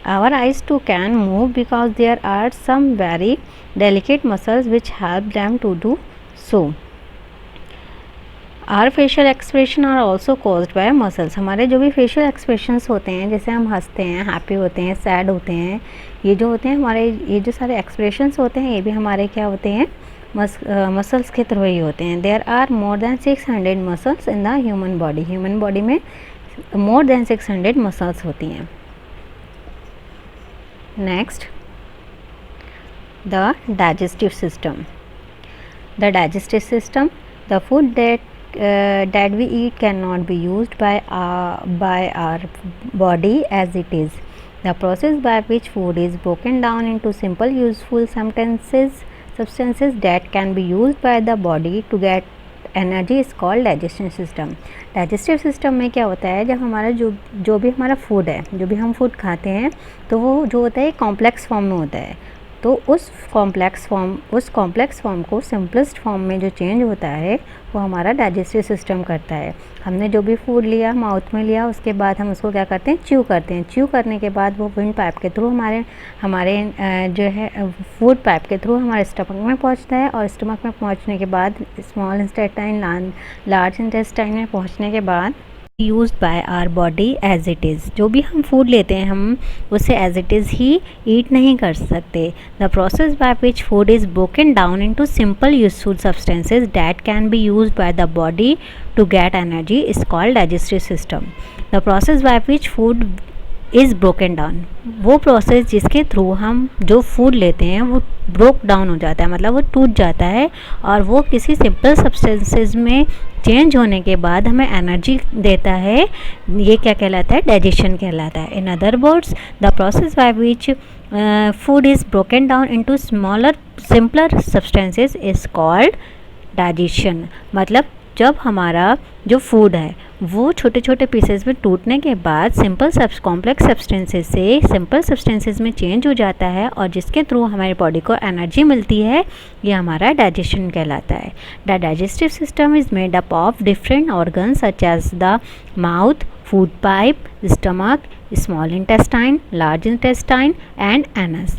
Our eyes too can move because there are some very delicate muscles which help them to do so. Our facial expression are also caused by muscles. हमारे जो भी facial expressions होते हैं, जैसे हम हंसते हैं, happy होते हैं, सैड होते हैं, ये जो होते हैं हमारे, ये जो सारे एक्सप्रेशंस होते हैं, ये भी हमारे क्या होते हैं, मसल्स के थ्रू ही होते हैं. There are more than 600 muscles in the human body. Human body में मोर देन 600 मसल्स होती हैं. Next, the digestive system. The digestive system, the food that we eat cannot be used by our body as it is. The process by which food is broken down into simple useful substances that can be used by the body to get energy is called digestion system. Digestive system में क्या होता है, जब हमारा जो भी हमारा food है, जो भी हम फूड खाते हैं, तो वो जो होता है कॉम्प्लेक्स फॉर्म में होता है. तो उस कॉम्प्लेक्स फॉर्म को सिंपलेस्ट फॉर्म में जो चेंज होता है वो हमारा डाइजेस्टिव सिस्टम करता है. हमने जो भी फूड लिया, माउथ में लिया, उसके बाद हम उसको क्या करते हैं, च्यू करते हैं. च्यू करने के बाद वो विंड पाइप के थ्रू हमारे जो है फूड पाइप के थ्रू हमारे स्टमक में पहुंचता है. और स्टमक में पहुंचने के बाद स्मॉल इंटेस्टाइन, लार्ज इंटेस्टाइन में पहुंचने के बाद used by our body as it is. जो भी हम फूड लेते हैं, हम उसे एज इट इज़ ही ईट नहीं कर सकते. The process by which food is broken down into simple useful substances that can be used by the body to get energy is called digestive system. The process by which food is broken down, वो process जिसके through हम जो food लेते हैं वो broke down हो जाता है, मतलब वो टूट जाता है और वो किसी सिंपल सब्सटेंसेस में चेंज होने के बाद हमें एनर्जी देता है. ये क्या कहलाता है, डाइजेशन कहलाता है. In other words, the process by which food is broken down into smaller simpler substances is called digestion. मतलब जब हमारा जो फूड है वो छोटे छोटे पीसेस में टूटने के बाद कॉम्प्लेक्स सब्सटेंसेस से सिंपल सब्सटेंसेस में चेंज हो जाता है और जिसके थ्रू हमारी बॉडी को एनर्जी मिलती है, ये हमारा डाइजेशन कहलाता है. The digestive system is made up of different organs such as the mouth, food pipe, stomach, small intestine, large intestine and anus.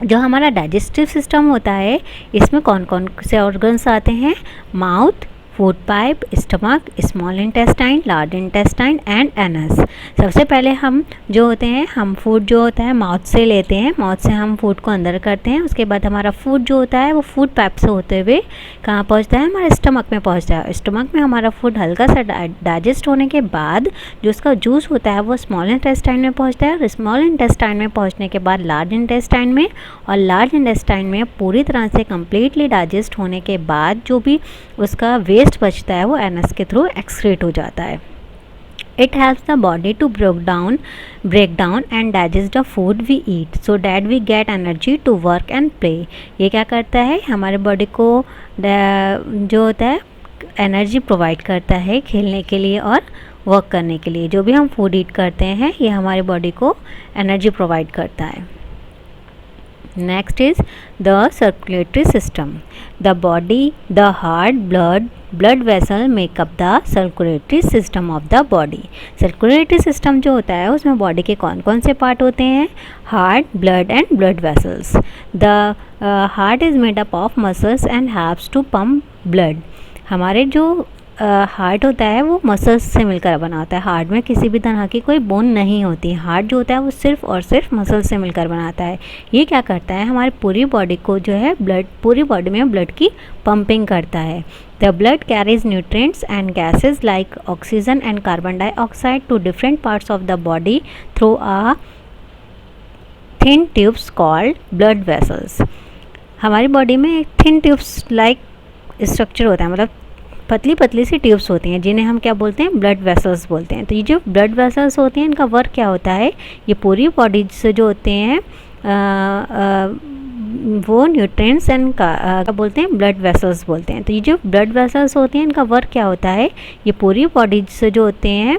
जो हमारा डाइजेस्टिव सिस्टम होता है, इसमें कौन कौन से ऑर्गन्स आते हैं, mouth, food pipe, stomach, small intestine, large intestine and anus. सबसे पहले हम जो होते हैं, हम फूड जो होता है माउथ से लेते हैं, माउथ से हम फूड को अंदर करते हैं. उसके बाद हमारा फूड जो होता है वो फूड पाइप से होते हुए कहाँ पहुंचता है, हमारे स्टमक में पहुंचता है. स्टमक में हमारा फूड हल्का सा डाइजेस्ट होने के बाद जो उसका जूस होता है वो स्मॉल इंटेस्टाइन में पहुँचता है. और स्मॉल इंटेस्टाइन में पहुँचने के बाद लार्ज इंटेस्टाइन में, और लार्ज इंटेस्टाइन में पूरी तरह से कम्प्लीटली डाइजेस्ट होने के बाद जो भी उसका वेस्ट बचता है वो एनस के थ्रू एक्सक्रीट हो जाता है. It helps the body to break down and digest the food we eat so that we get energy to work and play. ये क्या करता है, हमारे बॉडी को जो होता है एनर्जी प्रोवाइड करता है खेलने के लिए और वर्क करने के लिए. जो भी हम फूड ईट करते हैं ये हमारे बॉडी को एनर्जी प्रोवाइड करता है. Next is the circulatory system. The body, the heart, blood vessel make up the circulatory system of the body. Circulatory system जो होता है उसमें बॉडी के कौन कौन से पार्ट होते हैं, heart, blood and blood vessels. The heart is made up of muscles and helps to pump blood. हमारे जो हार्ट होता है वो मसल्स से मिलकर बना होता है. हार्ट में किसी भी तरह की कोई बोन नहीं होती. हार्ट जो होता है वो सिर्फ और सिर्फ मसल्स से मिलकर बनाता है. ये क्या करता है, हमारी पूरी बॉडी को जो है पूरी बॉडी में ब्लड की पंपिंग करता है. The blood carries nutrients and gases like oxygen and carbon dioxide to different parts of the body through a thin tubes called blood vessels. हमारी बॉडी में एक थिन ट्यूब्स लाइक स्ट्रक्चर होता है, मतलब पतली पतली सी ट्यूब्स होती हैं जिन्हें हम क्या बोलते हैं, ब्लड वेसल्स बोलते हैं. तो ये जो ब्लड वेसल्स होती हैं इनका वर्क क्या होता है, ये पूरी बॉडी से जो होते हैं वो न्यूट्रिएंट्स एंड क्या बोलते हैं, ब्लड वेसल्स बोलते हैं. तो ये जो ब्लड वेसल्स होती हैं इनका वर्क क्या होता है, ये पूरी बॉडी से जो होते हैं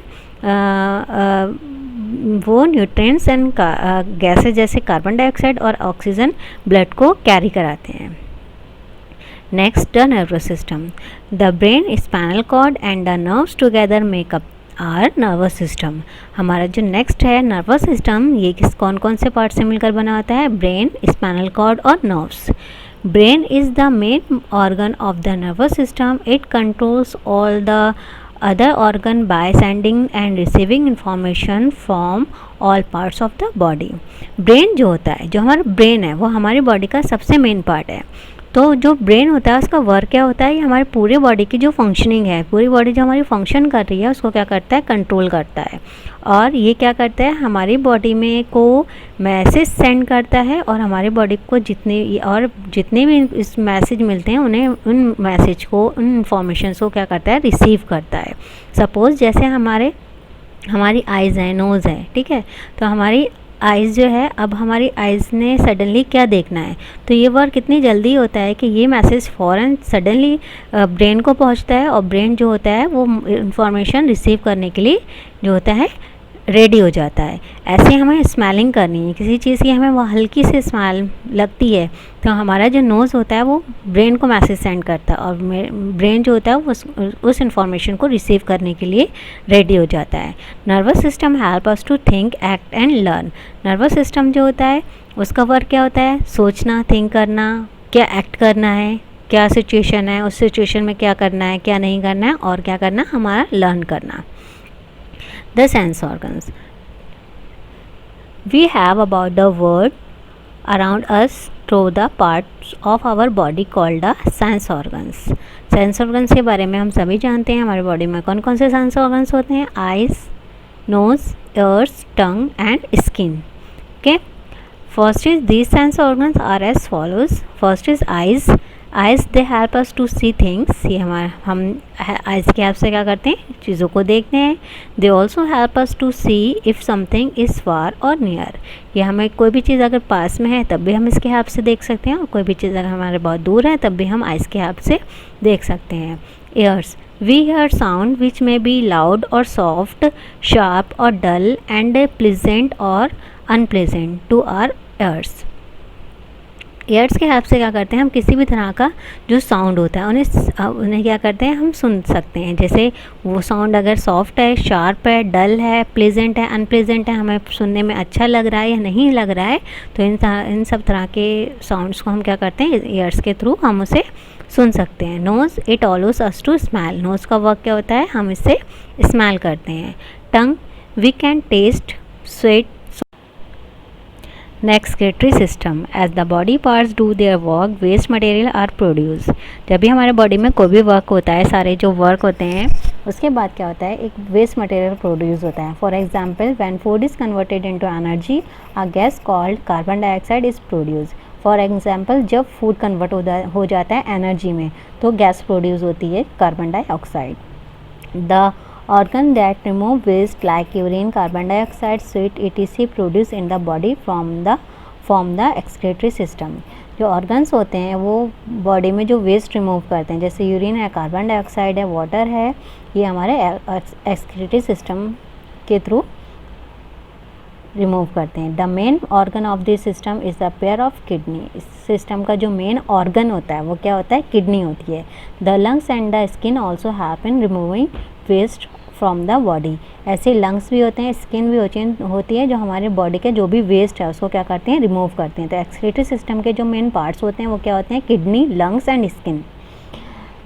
वो न्यूट्रिएंट्स एंड गैसेज जैसे कार्बन डाइऑक्साइड और ऑक्सीजन ब्लड को कैरी कराते हैं. Next, the nervous system. The brain, spinal cord and the nerves together make up our nervous system. हमारा जो नेक्स्ट है नर्वस सिस्टम, ये किस कौन कौन से पार्ट से मिलकर बना होता है? ब्रेन, स्पाइनल कॉर्ड और nerves. Brain is the main organ of the nervous system. It controls all the other organ by sending end receiving information from all parts of the body. Brain जो होता है, जो हमारा brain है, वो हमारी body का सबसे मेन पार्ट है। तो जो ब्रेन होता है उसका वर्क क्या होता है? ये हमारे पूरे बॉडी की जो फंक्शनिंग है, पूरी बॉडी जो हमारी फंक्शन कर रही है उसको क्या करता है? कंट्रोल करता है। और ये क्या करता है? हमारी बॉडी में को मैसेज सेंड करता है और हमारी बॉडी को जितने भी इस मैसेज मिलते हैं उन्हें, उन मैसेज को, उन इंफॉर्मेशन को क्या करता है? रिसीव करता है। सपोज़ जैसे हमारी आइज़ है, नोज़ है, ठीक है, तो हमारी आइज़ जो है, अब हमारी आइज़ ने सडनली क्या देखना है, तो ये वर्क कितनी जल्दी होता है कि ये मैसेज फ़ौरन सडनली ब्रेन को पहुंचता है और ब्रेन जो होता है वो इंफॉर्मेशन रिसीव करने के लिए जो होता है रेडी हो जाता है। ऐसे हमें स्मेलिंग करनी है, किसी चीज़ की हमें वो हल्की सी स्मेल लगती है तो हमारा जो नोज़ होता है वो ब्रेन को मैसेज सेंड करता है और ब्रेन जो होता है वो उस इंफॉर्मेशन को रिसीव करने के लिए रेडी हो जाता है। Nervous system help us to think, act and learn. Nervous system जो होता है उसका वर्क क्या होता है? सोचना, थिंक करना, क्या एक्ट करना है, क्या सिचुएशन है, उस सिचुएशन में क्या करना है, क्या नहीं करना है, और क्या करना, हमारा लर्न करना। The sense organs. We have about the world around us through the parts of our body called the sense organs. Sense organs के बारे में हम सभी जानते हैं। हमारे बॉडी में कौन कौन से sense organs होते हैं? Eyes, nose, ears, tongue and skin. Okay. First is these sense organs are as follows. First is eyes. Eyes they help us to see things. ये हम आइज़ की हेल्प से क्या करते हैं? चीज़ों को देखते हैं। They also help us to see if something is far और नियर। ये हमें कोई भी चीज़ अगर पास में है तब भी हम इसकी हेल्प से देख सकते हैं और कोई भी चीज़ अगर हमारे बहुत दूर है तब भी हम आइज़ की हेल्प से देख सकते हैं। Ears, we hear sound which may be loud और सॉफ्ट, शार्प और डल एंड प्लीजेंट और unpleasant to our ears. Ears के हेल्प से क्या करते हैं? हम किसी भी तरह का जो साउंड होता है उन्हें क्या करते हैं? हम सुन सकते हैं। जैसे वो साउंड अगर सॉफ्ट है, शार्प है, डल है, प्लेजेंट है, अनप्लेजेंट है, हमें सुनने में अच्छा लग रहा है या नहीं लग रहा है, तो इन सब तरह के साउंड्स को हम क्या करते हैं? ईयर्स के थ्रू हम उसे सुन सकते हैं। Nose, it allows us to smell. Nose का वर्क क्या होता है? हम इससे स्मेल करते हैं। Tongue, we can taste sweet. Excretory system, as the body parts do their work waste material are produce. जब भी हमारे बॉडी में कोई भी वर्क होता है, सारे जो वर्क होते हैं उसके बाद क्या होता है? एक वेस्ट मटेरियल प्रोड्यूस होता है। For example, when food is converted into energy, a gas called carbon dioxide is produce. For example, जब फूड कन्वर्ट हो जाता है एनर्जी में तो गैस प्रोड्यूस होती है, carbon dioxide. The organ that remove waste like urine, carbon dioxide, sweat, etc. produce in the body from the excretory system. जो organs होते हैं वो बॉडी में जो वेस्ट रिमूव करते हैं, जैसे यूरिन है, कार्बन डाइऑक्साइड है, वाटर है, ये हमारे एक्सक्रीटरी सिस्टम के थ्रू रिमूव करते हैं। The main organ of this system is the pair of kidney. इस सिस्टम का जो मेन ऑर्गन होता है वो क्या होता है? किडनी होती है। The lungs and the skin also help in removing waste from the body. ऐसे लंग्स भी होते हैं, स्किन भी होती है जो हमारे बॉडी के जो भी वेस्ट है उसको क्या करते हैं? रिमूव करते हैं। तो एक्सक्रीटरी सिस्टम के जो मेन पार्ट्स होते हैं वो क्या होते हैं? Kidney, lungs and skin.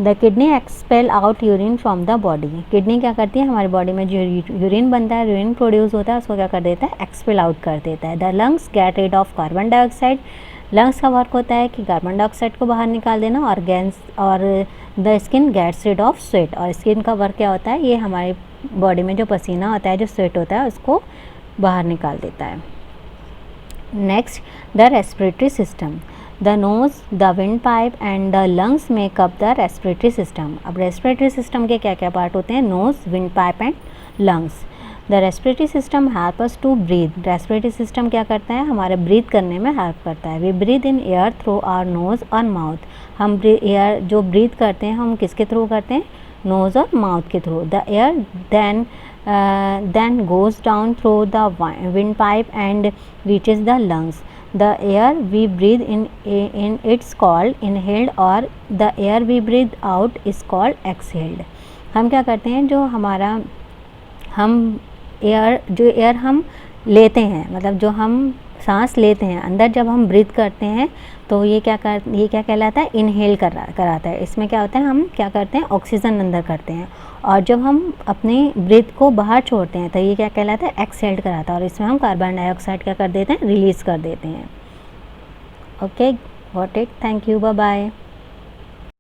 The kidney expel out urine from the body. Kidney क्या करती है? हमारी बॉडी में जो यूरिन बनता है, यूरिन प्रोड्यूस होता है, उसको क्या कर देता है? एक्सपेल आउट कर देता है। The lungs get rid of carbon dioxide. Lungs का वर्क होता है कि कार्बन डाइऑक्साइड को बाहर निकाल देना और the skin gets rid of sweat. और स्किन का वर्क क्या होता है? ये हमारी बॉडी में जो पसीना होता है, जो स्वेट होता है, उसको बाहर निकाल देता है। Next, the respiratory system. The nose, the windpipe and the lungs make up the respiratory system. अब रेस्पिरेटरी सिस्टम के क्या क्या पार्ट होते हैं? Nose, windpipe and lungs. The respiratory system help us to breathe. Respiratory system क्या करता है? हमारे ब्रीथ करने में हेल्प करता है। We breathe in air through our nose और माउथ। हम एयर जो ब्रीथ करते हैं हम किसके थ्रू करते हैं? नोज़ और माउथ के through. The air then goes down through the windpipe and reaches the lungs. The air we breathe in it's called inhaled और the air we breathe out is called exhaled. हम क्या करते हैं? जो हम जो एयर हम लेते हैं, मतलब जो हम सांस लेते हैं अंदर, जब हम ब्रीथ करते हैं तो ये क्या कहलाता है, इनहेल कराता है। इसमें क्या होता है, हम क्या करते हैं, ऑक्सीजन अंदर करते हैं, और जब हम अपनी ब्रीथ को बाहर छोड़ते हैं तो ये क्या कहलाता है, एक्सहेल कराता है, और इसमें हम कार्बन डाइऑक्साइड क्या कर देते हैं, रिलीज़ कर देते हैं। Okay, got it, thank you, bye bye.